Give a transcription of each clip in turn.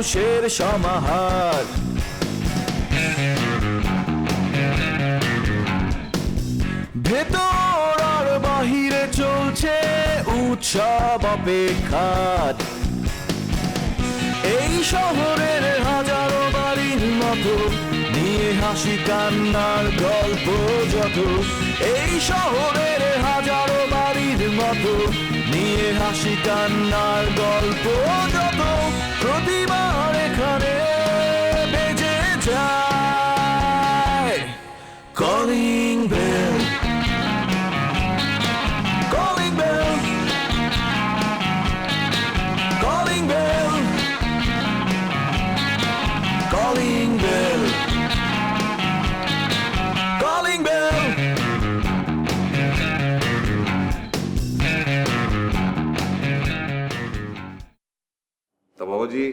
মানুষের সমাহার। ভেতর আর বাহিরে চলছে উৎসব অপেক্ষার। এই শহরের হাজারো বাড়ির মতো নিয়ে হাসি কান্নার গল্প যত, এই শহরের হাজারো বাড়ির মতো নিয়ে হাসি কান্নার গল্প যত, প্রতিবার এখানে বেজে যায় calling bell, calling bell, calling bell, calling bell, calling bell. তা বাবাজি,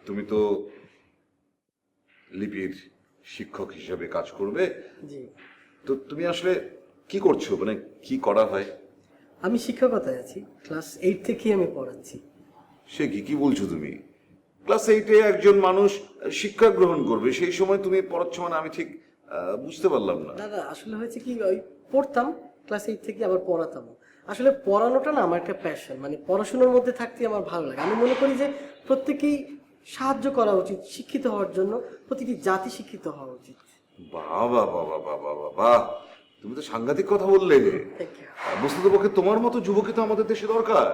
তুমি তো লিপির শিক্ষক হিসেবে কাজ করবে, জি। তো তুমি আসলে কি করছো, মানে কি করা হয়? আমি শিক্ষকতায় আছি, ক্লাস 8 থেকেই আমি পড়াচ্ছি। সে কি বলছো তুমি? ক্লাস 8-এ একজন মানুষ শিক্ষা গ্রহণ করবে, সেই সময় তুমি পড়াচ্ছ, মানে আমি ঠিক বুঝতে পারলাম না। দাদা আসলে হয়েছে কি, ওই পড়তাম ক্লাস 8 থেকে আবার পড়াতাম। আসলে পড়ানোটা না আমার একটা প্যাশন, মানে পড়াশোনার মধ্যে থাকতে আমার ভালো লাগে। আমি মনে করি যে প্রত্যেকেই সাহায্য করা উচিত শিক্ষিত হওয়ার জন্য, প্রতিটি জাতি শিক্ষিত হওয়া উচিত। বাহ বাহ বাহ বাহ বাহ বাহ বাহ, তুমি তো সাংঘাতিক কথা বললে। Thank you. বস্তুতপক্ষে তোমার মতো যুবকই তো আমাদের দেশে দরকার।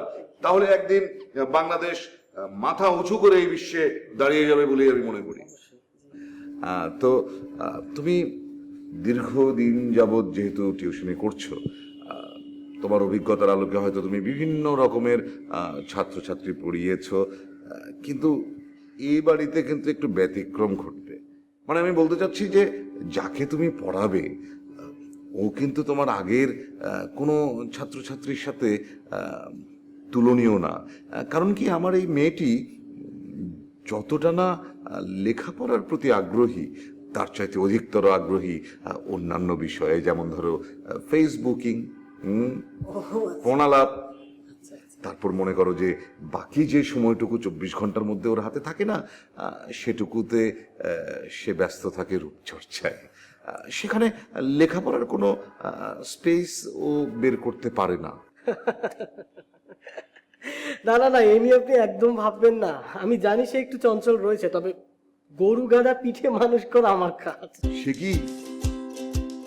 তাহলে একদিন বাংলাদেশ মাথা উঁচু করে এই বিশ্বে দাঁড়িয়ে যাবে বলেই আমি মনে করি। তো তুমি দীর্ঘদিন যাবৎ যেহেতু টিউশনি করছো, তোমার অভিজ্ঞতার আলোকে হয়তো তুমি বিভিন্ন রকমের ছাত্রছাত্রী পড়িয়েছো, কিন্তু এই বাড়িতে কিন্তু একটু ব্যতিক্রম ঘটবে। মানে আমি বলতে চাচ্ছি যে যাকে তুমি পড়াবে ও কিন্তু তোমার আগের কোনো ছাত্রছাত্রীর সাথে তুলনীয় না। কারণ কি, আমার এই মেয়েটি যতটা না লেখাপড়ার প্রতি আগ্রহী, তার চাইতে অধিকতর আগ্রহী অন্যান্য বিষয়ে, যেমন ধরো ফেসবুকিং, ফোনালাপ। তারপর মনে করো যে বাকি যে সময়টুকু 24 ঘন্টার মধ্যে ওর হাতে থাকে না, সেটুকুতে সে ব্যস্ত থাকে রূপচর্চায়। সেখানে লেখাপড়ার কোনো স্পেস ও বের করতে পারে না। না না না, এই নিয়ে আপনি একদম ভাববেন না। আমি জানি সে একটু চঞ্চল রয়েছে, তবে গরু গাধা পিঠে মানুষ করা আমার কাজ। সে কি,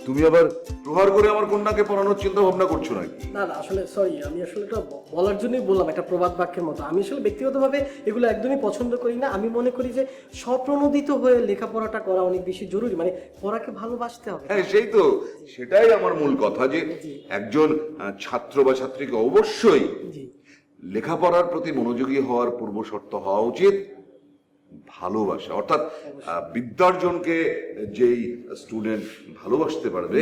তুমি আবার প্রহার করে আমার কন্যাকে পড়ানোর চিন্তা ভাবনা করছো নাকি? না না, আসলে সরি, আমি আসলে এটা বলার জন্যই বললাম, একটা প্রবাদ বাক্যের মতো। আমি আসলে ব্যক্তিগতভাবে এগুলো একদমই পছন্দ করি না। আমি মনে করি যে স্বপ্রণোদিত হয়ে লেখাপড়াটা করা অনেক বেশি জরুরি, মানে পড়াকে ভালোবাসতে হবে। হ্যাঁ, সেই তো, সেটাই আমার মূল কথা, যে একজন ছাত্র বা ছাত্রীকে অবশ্যই জি লেখাপড়ার প্রতি মনোযোগী হওয়ার পূর্ব শর্ত হওয়া উচিত ভালোবাসা। অর্থাৎ বিদ্যার্জনকে যেই স্টুডেন্ট ভালোবাসতে পারবে,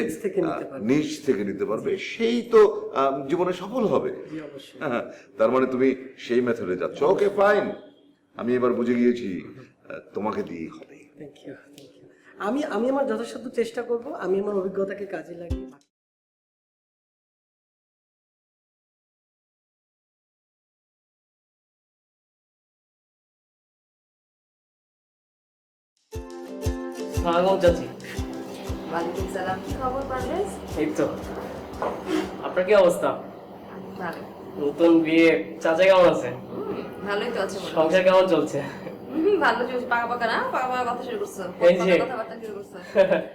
নিজ থেকে নিতে পারবে, সেই তো জীবনে সফল হবে। হ্যাঁ, তার মানে তুমি সেই মেথডে যাচ্ছ। ওকে ফাইন, আমি এবার বুঝে গিয়েছি, তোমাকে দিয়েই হবে। Thank you, thank you. আমি আমার যথাসাধ্য চেষ্টা করব, আমি আমার অভিজ্ঞতাকে কাজে লাগিয়ে। ওয়ালাইকুম সালাম। কি খবর পারভেজ? এই তো, আপনার কি অবস্থা? ভালো। নতুন বিয়ে, চাচা কেমন আছে? ভালোই তো আছে। সংসার কেমন চলছে? ভালো চলছে। পাকা পাকা না, পাকা পাকা কথা শুরু করছো, এই যে কথাবার্তা শুরু করছো।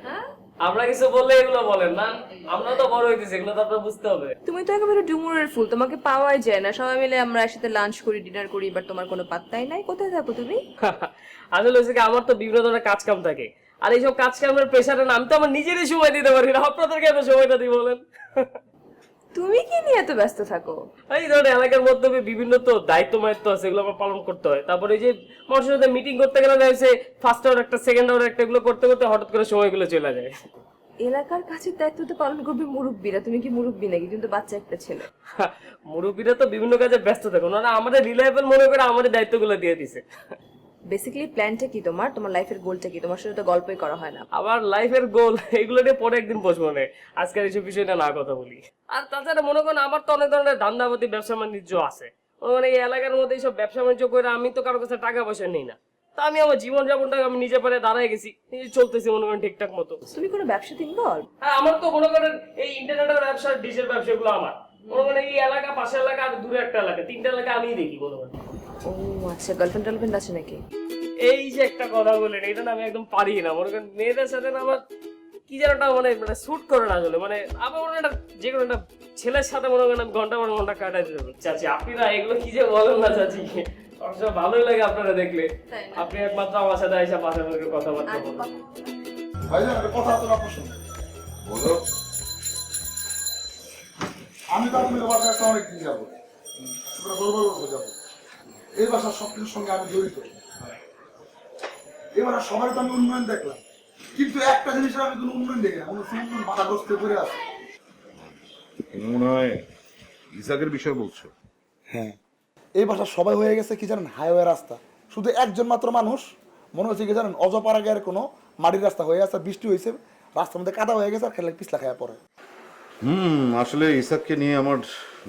হ্যাঁ, আমরা কিছু বললে এগুলো বলেন না, আমরা তো বড় হইতেছি, এগুলো তো আপনার বুঝতে হবে। তুমি তো একেবারে ডুমুরের ফুল, তোমাকে পাওয়াই যায় না। সবাই মিলে আমরা একসাথে লাঞ্চ করি, ডিনার করি, বাট তোমার কোনো পাত্তাই নাই। কোথায় থাকো তুমি? আসলে হচ্ছে কি, আমার তো বিভিন্ন ধরনের কাজ কাম থাকে, আর এইসব কাজ কামের প্রেশারে না আমি তো আমার নিজেরই সময় দিতে পারি না, আপনাদেরকে এত সময়টা দিই বলেন? তুমি কি নিয়ে এত ব্যস্ত থাকো? এই ধরনের এলাকার মধ্যে বিভিন্ন তো দায়িত্ব মায়িত্ব আছে, এগুলো আমার পালন করতে হয়। তারপরে এই যে মানুষের সাথে মিটিং করতে গেলে যাইছে ফার্স্ট আওয়ার একটা, সেকেন্ড আওয়ার একটা, এগুলো করতে করতে হঠাৎ করে সময়গুলো চলে যায়। এলাকার কাছের দায়িত্ব তো পালন করবে মুরব্বীরা, তুমি কি মুরব্বী নাকি? তুমি তো বাচ্চা একটা ছেলে। মুরব্বীরা তো বিভিন্ন কাজে ব্যস্ত থাকে, ওনারা আমাদের রিলায়েবল মনে করে আমাদের দায়িত্বগুলো দিয়ে দিছে। বেসিক্যালি প্ল্যানটা কি তোমার? তোমার লাইফের গোলটা কি? তোমার সাথে তো গল্পই করা হয় না। আবার লাইফের গোল এগুলো নিয়ে পরে একদিন বসবো না, আজকাল এইসব বিষয়টা না কথা বলি। আর তাছাড়া মনে করেন আমার তো অনেক ধরনের ধান্দাবাতি ব্যবসা বাণিজ্য আছে, মানে এই এলাকার মধ্যে এইসব ব্যবসা বাণিজ্য করে আমি তো কারো কাছে টাকা পয়সা নেই না, তা আমি আমার জীবন যাপনটাকে আমি নিজে পারে দাঁড়ায় গেছি, নিজে চলতেছি মনে করেন ঠিকঠাক মতো। তুমি কোনো ব্যবসাতে ইনভলভ? হ্যাঁ, আমার তো মনে করেন এই ইন্টারনেটের ব্যবসা, ডিশের ব্যবসাগুলো আমার মনে করেন এই এলাকা, পাশের এলাকা আর দূরে একটা এলাকা, 3টা এলাকা আমিই দেখি মনে করেন। ও আচ্ছা, গার্লফ্রেন্ড টার্লফ্রেন্ড আছে নাকি? এই যে একটা কথা বলেন, এটা না আমি একদম পারি না, মনে করেন মেয়েদের সাথে না আমার কি যেন একটা মানে স্যুট করে না আসলে, মানে আমার মনে হয় যে কোনো একটা ছেলের সাথে মনে করেন আমি ঘন্টা পর ঘন্টা কাটাই দিতে পারি। চাচি আপনি না এগুলো কি যে বলেন না চাচি, অবশ্য ভালোই লাগে আপনারা দেখলে। তাই না? আপনি একমাত্র আমার সাথে এসে পাশে বসে কথাবার্তা বলেন। ভাইজান একটা কথা আছে আপনার সঙ্গে। বলো। আমি তো আপনাদের বাসায় একটা অনেক দিন যাবো, বলবো যাবো, এই বাসার সবকিছুর সঙ্গে আমি জড়িত। এবার সবাই তো আমি উন্নয়ন দেখলাম, কিন্তু একটা জিনিসের আমি কোনো উন্নয়ন দেখি না, কোনো উন্নয়ন বাধাগ্রস্ত করে আছে। মনে হয় ইসাকের বিষয় বলছো। হ্যাঁ, এই বাসার সবাই হয়ে গেছে কি জানেন, হাইওয়ে রাস্তা, শুধু একজন মাত্র মানুষ মনে হচ্ছে কি জানেন, অজপাড়াগের কোনো মাটির রাস্তা হয়ে আছে, বৃষ্টি হয়েছে, রাস্তার মধ্যে কাদা হয়ে গেছে আর খেলে পিছলা খায়া পড়ে। আসলে ইসাককে নিয়ে আমার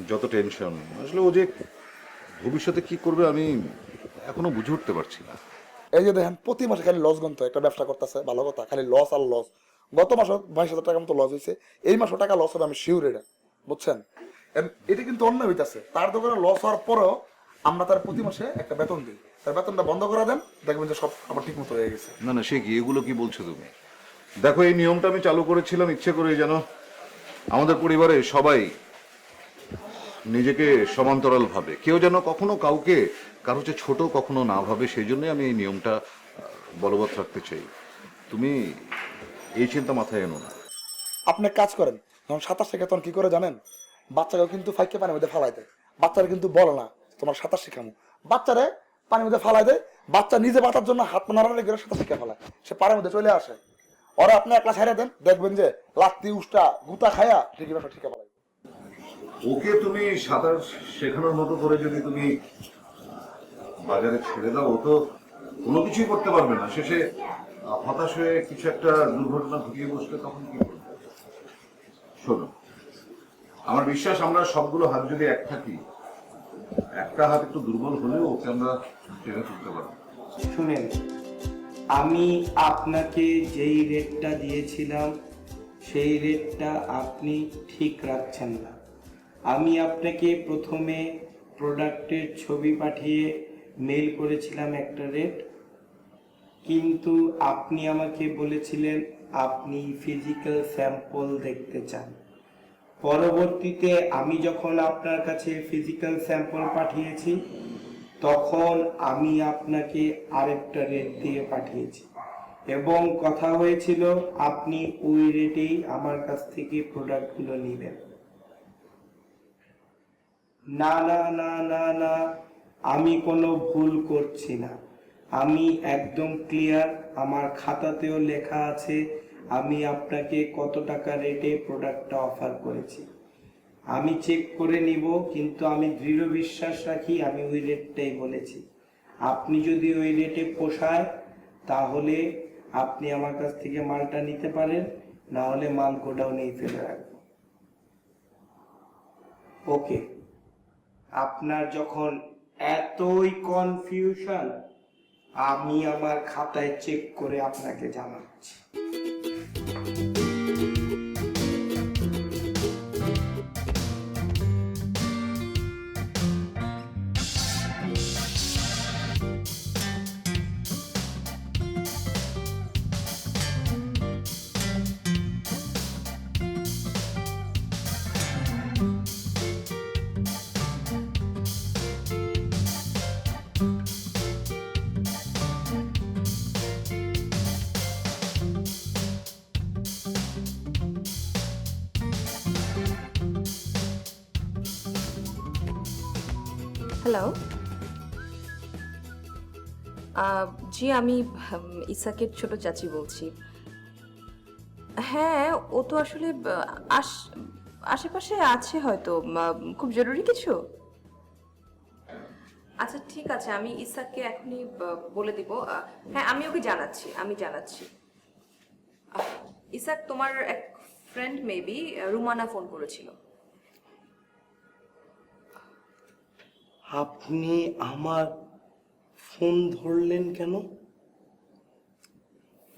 যত টেনশন, আসলে ও যে ভবিষ্যতে কি করবে আমি এখনো বুঝে উঠতে পারছি না। এই যে দেখেন প্রতি মাসে খালি লস গন্ত, একটা ব্যবসা করতেছে ভালো কথা, খালি লস আর লস। গত মাসে 22,000 টাকা মতো লস হয়েছে, এই মাসও টাকা লস হবে আমি শিওর, এটা বুঝছেন। এটা কিন্তু অন্যায় হইতেছে, তার দোকানে লস হওয়ার পরেও আমরা তার প্রতি মাসে একটা বেতন দিই, তার বেতনটা বন্ধ করে দেন, দেখবেন যে সব আবার ঠিক মতো হয়ে গেছে। না না, সে কি এগুলো কি বলছো তুমি? দেখো, এই নিয়মটা আমি চালু করেছিলাম ইচ্ছে করে, যেন আমাদের পরিবারে সবাই নিজেকে সমান্তরাল ভাবে, কেউ যেন কখনো কাউকে কারো চেয়ে ছোট কখনো না ভাবে, সেই জন্যই আমি এই নিয়মটা বলবৎ রাখতে চাই। তুমি এই চিন্তা মাথায় এনো না। আপনি এক কাজ করেন, যখন সাঁতার শেখে তখন কি করে জানেন, বাচ্চাকেও কিন্তু ফাইকে পানির মধ্যে ফালাই দেয়, বাচ্চারা কিন্তু বলে না তোমার সাঁতার শেখামো, বাচ্চারে পানির মধ্যে ফালাই দেয়, বাচ্চা নিজে বাঁচার জন্য হাত নাড়ালে গেলে সাঁতার শিখে ফেলায়, সে পানির মধ্যে চলে আসে। ওরা আপনি একলা ছেড়ে দেন, দেখবেন যে লাত্তি উষ্টা গুতা খায়া ঠিকই ব্যবসা শিখে ফেলায়। ওকে তুমি সাঁতার শেখানোর মতো করে যদি তুমি বাজারে ছেড়ে দাও, ও তো কোনো কিছুই করতে পারবে না, শেষে হতাশ হয়ে কিছু একটা দুর্ঘটনা ঘটিয়ে বসলে তখন কি করবে? শোনো, আমার বিশ্বাস আমরা সবগুলো হাত যদি এক থাকি, একটা হাত একটু দুর্বল হলেও ওকে আমরা টেনে তুলতে পারবো। শুনেন, আমি আপনাকে যেই রেটটা দিয়েছিলাম সেই রেটটা আপনি ঠিক রাখছেন না। আমি আপনাকে প্রথমে প্রোডাক্টের ছবি পাঠিয়ে মেল করেছিলাম একটা রেট, কিন্তু আপনি আমাকে বলেছিলেন আপনি ফিজিক্যাল স্যাম্পল দেখতে চান। পরবর্তীতে আমি যখন আপনার কাছে ফিজিক্যাল স্যাম্পল পাঠিয়েছি তখন আমি আপনাকে আরেকটা রেট দিয়ে পাঠিয়েছি এবং কথা হয়েছিল আপনি ওই রেটেই আমার কাছ থেকে প্রোডাক্টগুলো নেবেন। না না না না না, আমি কোনো ভুল করছি না, আমি একদম ক্লিয়ার, আমার খাতাতেও লেখা আছে আমি আপনাকে কত টাকা রেটে প্রোডাক্টটা অফার করেছি। আমি চেক করে নিব, কিন্তু আমি দৃঢ় বিশ্বাস রাখি আমি ওই রেটটাই বলেছি। আপনি যদি ওই রেটে পোষায় তাহলে আপনি আমার কাছ থেকে মালটা নিতে পারেন, না হলে মাল গোডাউনেই ফেলে রাখবো। ওকে, আপনার যখন এতই কনফিউশন, আমি আমার খাতায় চেক করে আপনাকে জানাচ্ছি। হ্যালো, জি আমি ইসাকের ছোট চাচি বলছি। হ্যাঁ, ও তো আসলে আশেপাশে আছে হয়তো, খুব জরুরি কিছু। আচ্ছা ঠিক আছে, আমি ইসাককে এখনই বলে দিব। হ্যাঁ, আমি ওকে জানাচ্ছি, আমি জানাচ্ছি। ইসাক, তোমার এক ফ্রেন্ড মেবি রুমানা ফোন করেছিল। আপনি আমার ফোন ধরলেন কেন?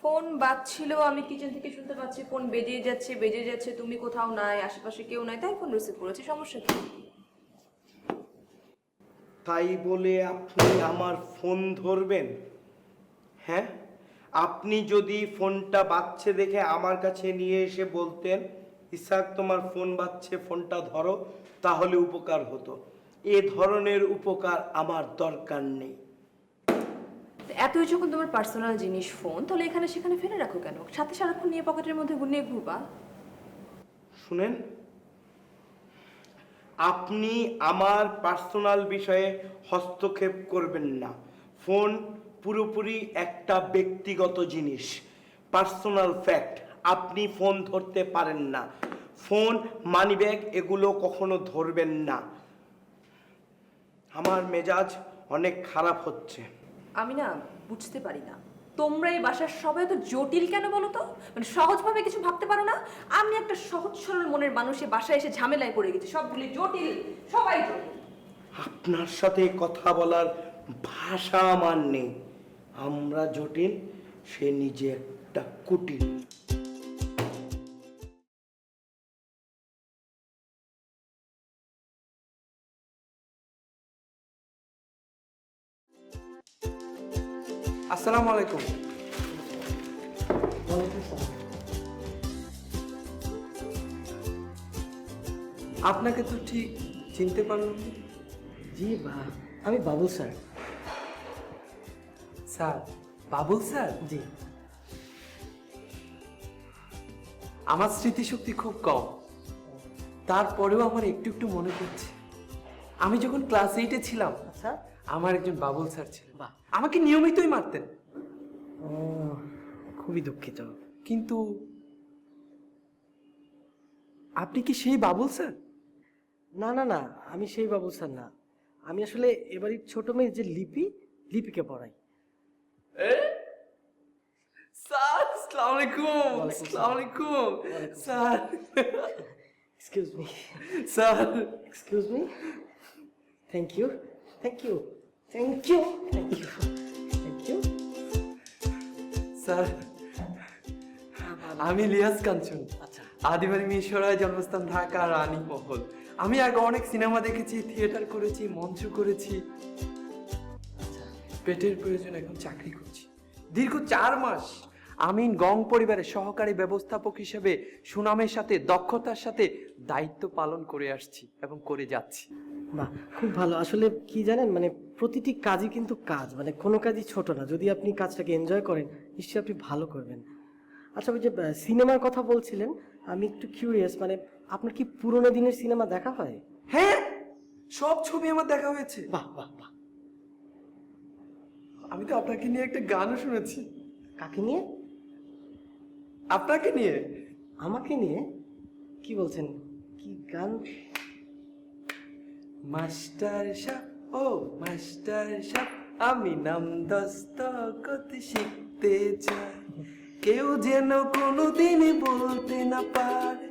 ফোন বাজছিল, আমি কিচেন থেকে শুনতে পাচ্ছি ফোন বেজে যাচ্ছে, তুমি কোথাও নাই, আশেপাশে কেউ নাই, তাই ফোন রিসিভ করেছি। সমস্যা কি? তাই বলে আপনি আমার ফোন ধরবেন? হ্যাঁ, আপনি যদি ফোনটা বাজছে দেখে আমার কাছে নিয়ে এসে বলতেন ইসাক তোমার ফোন বাজছে, ফোনটা ধরো, তাহলে উপকার হতো। এ ধরনের উপকার আমার দরকার নেই। এতই যখন তোমার পার্সোনাল জিনিস ফোন, তাহলে এখানে সেখানে ফেলে রাখো কেন? সাথে সারাক্ষণ নিয়ে পকেটের মধ্যে নিয়ে ঘুরবা? শুনেন, আপনি আমার পার্সোনাল বিষয়ে হস্তক্ষেপ করবেন না। ফোন পুরোপুরি একটা ব্যক্তিগত জিনিস, পার্সোনাল ফ্যাক্ট। আপনি ফোন ধরতে পারেন না। ফোন, মানিব্যাগ এগুলো কখনো ধরবেন না। আমার মেজাজ অনেক খারাপ হচ্ছে। আমি না বুঝতে পারি না, তোমরা এই বাসার সবাই তো জটিল কেন বলো তো? মানে সহজভাবে কিছু ভাবতে পারো না? আমি একটা সহজ সরল মনের মানুষের বাসায় এসে ঝামেলায় পড়ে গেছি, সবগুলি জটিল, সবাই জটিল। আপনার সাথে কথা বলার ভাষা আমার নেই। আমরা জটিল, সে নিজে একটা কুটিল। আসসালামু আলাইকুম। আপনাকে তো ঠিক চিনতে পারলাম না। জি আমি Babul sir. Sir, Babul sir? জি। আমার স্মৃতিশক্তি খুব কম, তারপরেও আমার একটু একটু মনে পড়ছে। আমি যখন ক্লাস 8-এ ছিলাম, আচ্ছা। আমার একজন বাবুল স্যার ছিলেন। বাহ। আমাকে নিয়মিতই মারতেন। ও, খুবই দুঃখিত। কিন্তু আপনি কি সেই বাবুল স্যার? না না না, আমি সেই বাবুল স্যার না। আমি আসলে এবারই ছোট মেয়ে যে লিপিকে পড়াই। স্যার, আসসালামু আলাইকুম। আসসালামু আলাইকুম sir. Excuse me sir, excuse me. Thank you thank you thank you thank you thank you. Sir, আমি ইলিয়াস কাঞ্চন। আচ্ছা। আদিবাড়ি মিশরায়, জন্মস্থান ঢাকা, রানীমহল। আমি আগে অনেক সিনেমা দেখেছি, থিয়েটার করেছি, মঞ্চ করেছি। পেটের প্রয়োজন এখন চাকরি করছি। দীর্ঘ 4 মাস আমি গং পরিবারের সহকারী ব্যবস্থাপক হিসেবে সুনামের সাথে, দক্ষতার সাথে দায়িত্ব পালন করে আসছি এবং করে যাচ্ছি। বাহ, খুব ভালো। আসলে কি জানেন, মানে প্রতিটি কাজই কিন্তু কাজ, মানে কোনো কাজই ছোট না। যদি আপনি কাজটাকে এনজয় করেন, নিশ্চয়ই আপনি ভালো করবেন। আচ্ছা, ওই যে সিনেমার কথা বলছিলেন, আমি একটু কিউরিয়াস, মানে আপনার কি পুরোনো দিনের সিনেমা দেখা হয়? হ্যাঁ, সব ছবি আমার দেখা হয়েছে। বাহ বাহ বাহ। আমি তো আপনাকে নিয়ে একটা গানও শুনেছি। কাকে নিয়ে? আপনাকে নিয়ে। আমাকে নিয়ে? কি বলছেন, কি গান? মাস্টার সাহেব, ও মাস্টার সাহেব, আমি নাম দস্তখত শিখতে চাই, কেউ যেন কোনোদিন বলতে না পারে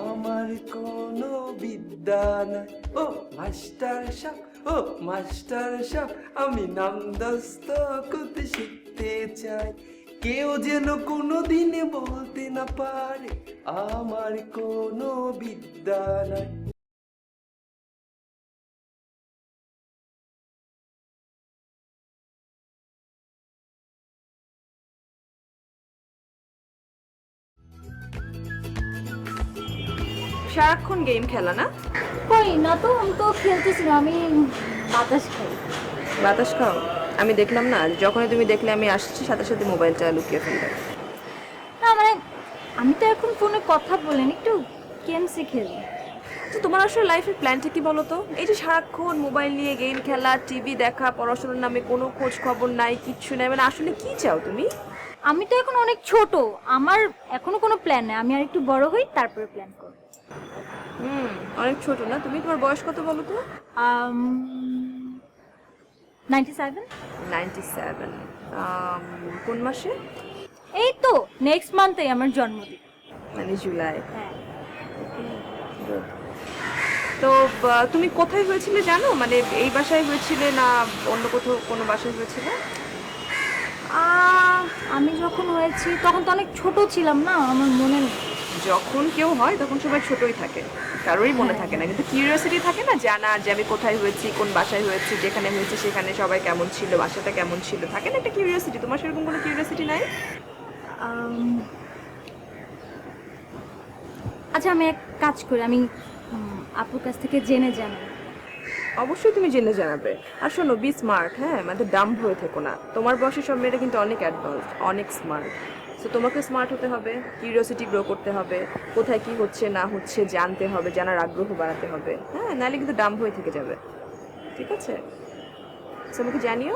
আমার কোনো বিদ্যা নাই। ও মাস্টার সাহেব, ও মাস্টার সাহেব, আমি নাম দস্তখত শিখতে চাই, কেউ যেন কোনোদিন বলতে না পারে আমার কোনো বিদ্যা নাই। সারাক্ষণ গেম খেলা না? কই না তো, আমি তো খেলতেছি না, আমি বাতাস খাই। বাতাস খাও? আমি দেখলাম না, যখনই তুমি দেখলে আমি আসছি, সাথে সাথে মোবাইলটা লুকিয়ে ফেলবে। না মানে আমি তো এখন ফোনে কথা বলেন, একটু গেমসই খেলি। তো তোমার আসলে লাইফের প্ল্যানটা কি বলো তো? এই যে সারাক্ষণ মোবাইল নিয়ে গেম খেলা, টিভি দেখা, পড়াশোনার নামে কোনো খোঁজ খবর নাই, কিচ্ছু নাই, মানে আসলে কি চাও তুমি? আমি তো এখন অনেক ছোট, আমার এখনো কোনো প্ল্যান নেই। আমি আর একটু বড় হই, তারপরে প্ল্যান করব। অনেক ছোট না তুমি? তোমার বয়স কত বলো তো? 97। 97। কোন মাসে? এই তো নেক্সট মান্থেই আমার জন্মদিন। মানে জুলাই। হ্যাঁ। তো তুমি কোথায় হয়েছিলে জানো, মানে এই বাসায় হয়েছিলে না অন্য কোথাও কোনো বাসায় হয়েছিলে? আমি যখন হয়েছি তখন তো অনেক ছোট ছিলাম না, আমার মনে নেই। যখন কেউ হয় তখন সবাই ছোটই থাকে, কারোরই মনে থাকে না, কিন্তু কিউরিওসিটি থাকে না জানা যে আমি কোথায় হয়েছি, কোন বাসায় হয়েছি, যেখানে হয়েছি সেখানে সবাই কেমন ছিল, বাসাটা কেমন ছিল, থাকে না একটা কিউরিওসিটি। তোমার সেরকম কোনো কিউরিওসিটি নাই? আচ্ছা আমি এক কাজ করি, আমি আপুর কাছ থেকে জেনে জানাই। অবশ্যই তুমি জেনে জানাবে। আর শোনো, বি স্মার্ট, হ্যাঁ, মানে ডাম্ব হয়ে থেকো না। তোমার বয়সী সব মেয়েরা কিন্তু অনেক অ্যাডভান্স, অনেক স্মার্ট। সো তোমাকে স্মার্ট হতে হবে, কিউরিওসিটি গ্রো করতে হবে, কোথায় কি হচ্ছে না হচ্ছে জানতে হবে, জানার আগ্রহ বাড়াতে হবে, হ্যাঁ, নাহলে কিন্তু ডাম্ব হয়ে থেকে যাবে। ঠিক আছে? সো আমাকে জানিও।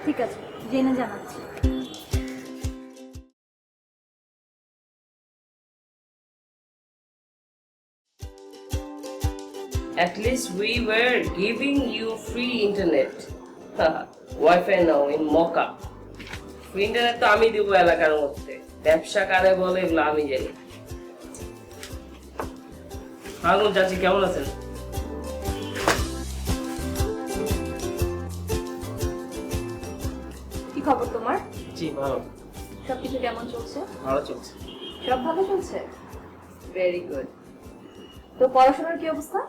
ঠিক আছে, জেনে জানাচ্ছি। At least we were giving you free internet. Wi-Fi now in Mocha. Free internet তো আমি দিব এলাকার মধ্যে। ব্যবসা কারে বলে এগুলো আমি জানি। হাগুন চাচি কেমন আছেন? কি খবর তোমার? জি ভালো। সবকিছু কেমন চলছে? ভালো চলছে। সব ভালো চলছে? Very good. তো পড়াশোনার কি অবস্থা?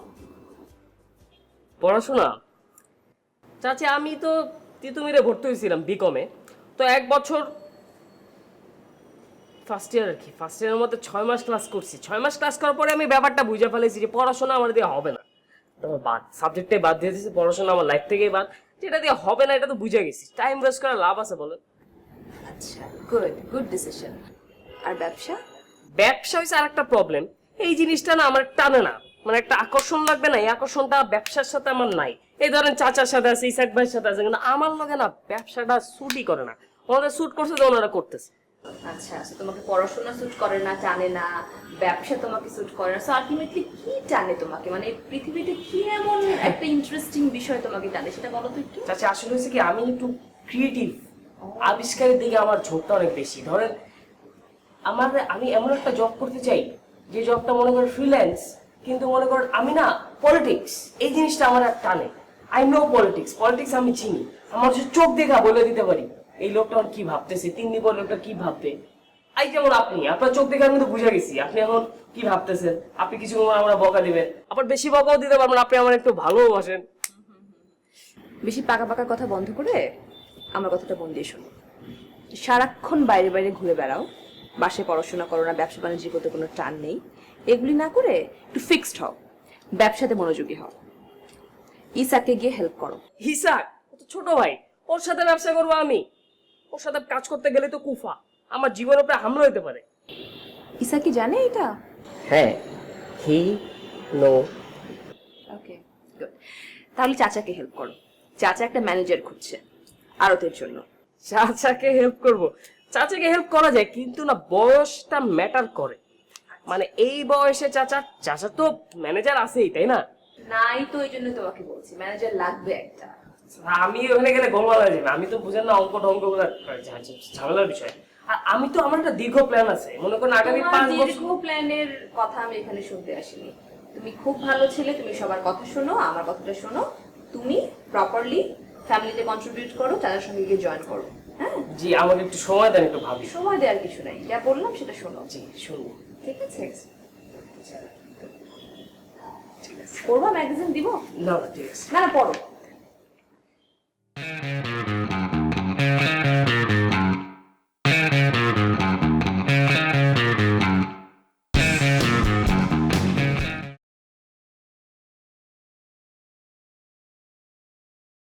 পড়াশোনা চাচি আমি তো তিতুমিরে ভর্তি হয়েছিলাম বিকমে, তো 1 বছর ফার্স্ট ইয়ার আর কি, ফার্স্ট ইয়ারের মধ্যে 6 মাস ক্লাস করছি। 6 মাস ক্লাস করার পরে আমি ব্যাপারটা বুঝে ফেলেছি যে পড়াশোনা আমার দিয়ে হবে না, তারপর বাদ, সাবজেক্টটাই বাদ দিয়ে দিয়েছি, পড়াশোনা আমার লাইফ থেকেই বাদ। যেটা দিয়ে হবে না এটা তো বুঝে গেছি, টাইম ওয়েস্ট করার লাভ আছে বলেন? আচ্ছা, গুড ডিসিশন। আর ব্যবসা? ব্যবসা হয়েছে আর একটা প্রবলেম, এই জিনিসটা না আমার টানে না, মানে একটা আকর্ষণ লাগবে না, এই আকর্ষণটা ব্যবসার সাথে আমার নাই। এই ধরেন চাচার সাথে আছে, ইসাক ভাইয়ের সাথে আছে, কিন্তু আমার লগে না ব্যবসাটা স্যুটই করে না। ওনারা স্যুট করছে তো ওনারা করতেছে। আচ্ছা, তোমাকে পড়াশোনা স্যুট করে না, টানে না, ব্যবসা তোমাকে স্যুট করে না, সো আলটিমেটলি কি টানে তোমাকে, মানে পৃথিবীতে কি এমন একটা ইন্টারেস্টিং বিষয় তোমাকে টানে সেটা বলো তো একটু। চাচা আসলে হয়েছে কি, আমি একটু ক্রিয়েটিভ, আবিষ্কারের দিকে আমার ঝোঁকটা অনেক বেশি। ধরেন আমি এমন একটা জব করতে চাই যে জবটা মনে করেন ফ্রিল্যান্স, কিন্তু মনে করেন আমি না পলিটিক্স, এই জিনিসটা আমার আর টানে। আই নো পলিটিক্স আমি চিনি, আমার চোখ দেখা বলে দিতে পারি এই লোকটা আমার কি ভাবতেছে, 3 দিন পর লোকটা কি ভাববে। এই যেমন আপনার চোখ দেখে আমি তো বুঝে গেছি আপনি এখন কি ভাবতেছেন, আপনি কিছু আমরা বকা দিবেন, আবার বেশি বকাও দিতে পারবেন, আপনি আমার একটু ভালোবাসেন। বেশি পাকা পাকা কথা বন্ধ করে আমার কথাটা মন দিয়ে শোনো। সারাক্ষণ বাইরে বাইরে ঘুরে বেড়াও, বাসায় পড়াশোনা করো না, ব্যবসা বাণিজ্যের প্রতি কোনো টান নেই, এগুলি না করে একটু ফিক্সড হও, ব্যবসাতে মনোযোগী হও, ইসাককে গিয়ে হেল্প করো। হিসাক ও তো ছোট ভাই, ওর সাথে ব্যবসা করবো আমি? ওর সাথে কাজ করতে গেলে তো কুফা, আমার জীবনের উপরে হামলা হতে পারে। ইসাক কি জানে এটা? হ্যাঁ, হি নো। Okay, good. তাহলে চাচাকে হেল্প করো। চাচা একটা ম্যানেজার খুঁজছে আড়তের জন্য। চাচাকে হেল্প করব? চাচাকে হেল্প করা যায়, কিন্তু না বয়সটা ম্যাটার করে। মানে এই বয়সে চাচা তো ম্যানেজার আছেই, তাই না? নাই তো, এই জন্য তোমাকে বলছি ম্যানেজার লাগবে একটা। আমি ওখানে গেলে গোলমাল হয়ে যাবে, আমি তো বুঝেন না অঙ্ক টঙ্ক ঝামেলার বিষয়। আর আমি তো আমার একটা দীর্ঘ প্ল্যান আছে, মনে করেন আগামী 5 বছর। দীর্ঘ প্ল্যানের কথা আমি এখানে শুনতে আসিনি। তুমি খুব ভালো ছেলে, তুমি সবার কথা শোনো, আমার কথাটা শোনো, তুমি প্রপারলি ফ্যামিলিতে কন্ট্রিবিউট করো, চাচার সঙ্গে গিয়ে জয়েন করো। হ্যাঁ জি, আমাকে একটু সময় দেন, একটু ভাবি। সময় দেওয়ার কিছু নাই, যা বললাম সেটা শোনো। জি শুনুন। ঠিক আছে, করবা ম্যাগাজিন দিব? না ঠিক আছে। না পড়ো।